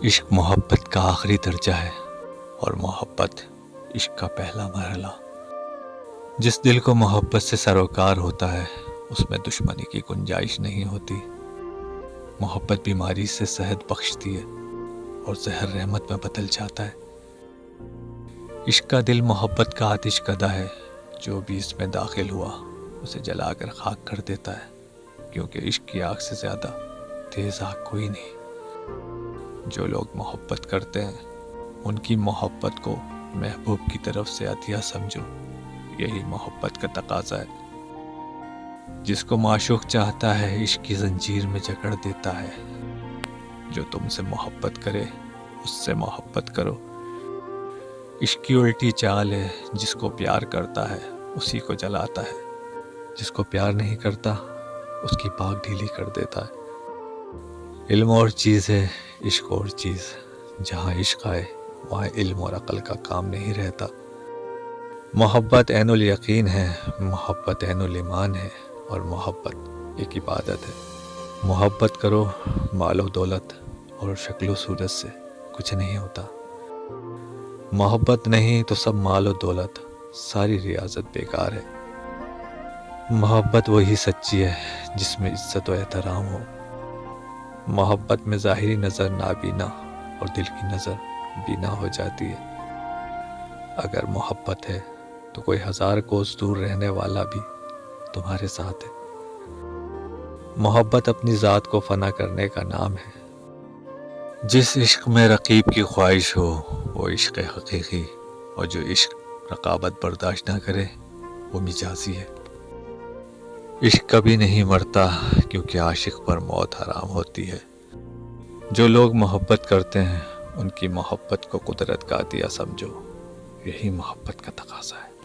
عشق محبت کا آخری درجہ ہے اور محبت عشق کا پہلا مرحلہ۔ جس دل کو محبت سے سروکار ہوتا ہے اس میں دشمنی کی گنجائش نہیں ہوتی۔ محبت بیماری سے صحت بخشتی ہے اور زہر رحمت میں بدل جاتا ہے۔ عشق کا دل محبت کا آتش کدہ ہے، جو بھی اس میں داخل ہوا اسے جلا کر خاک کر دیتا ہے، کیونکہ عشق کی آگ سے زیادہ تیز آگ کوئی نہیں۔ جو لوگ محبت کرتے ہیں ان کی محبت کو محبوب کی طرف سے عطیہ سمجھو، یہی محبت کا تقاضا ہے۔ جس کو معشوق چاہتا ہے عشق کی زنجیر میں جکڑ دیتا ہے۔ جو تم سے محبت کرے اس سے محبت کرو۔ عشق کی الٹی چال ہے، جس کو پیار کرتا ہے اسی کو جلاتا ہے، جس کو پیار نہیں کرتا اس کی پاک ڈھیلی کر دیتا ہے۔ علم اور چیز ہے، عشق اور چیز، جہاں عشق آئے وہاں علم اور عقل کا کام نہیں رہتا۔ محبت عین الیقین ہے، محبت عین الایمان ہے، اور محبت ایک عبادت ہے۔ محبت کرو، مال و دولت اور شکل و صورت سے کچھ نہیں ہوتا۔ محبت نہیں تو سب مال و دولت، ساری ریاضت بیکار ہے۔ محبت وہی سچی ہے جس میں عزت و احترام ہو۔ محبت میں ظاہری نظر نابینا اور دل کی نظر بینا ہو جاتی ہے۔ اگر محبت ہے تو کوئی 1000 کوس دور رہنے والا بھی تمہارے ساتھ ہے۔ محبت اپنی ذات کو فنا کرنے کا نام ہے۔ جس عشق میں رقیب کی خواہش ہو وہ عشق حقیقی، اور جو عشق رقابت برداشت نہ کرے وہ مجازی ہے۔ عشق کبھی نہیں مرتا کیونکہ عاشق پر موت حرام ہوتی ہے۔ جو لوگ محبت کرتے ہیں ان کی محبت کو قدرت کا عطیہ سمجھو، یہی محبت کا تقاضا ہے۔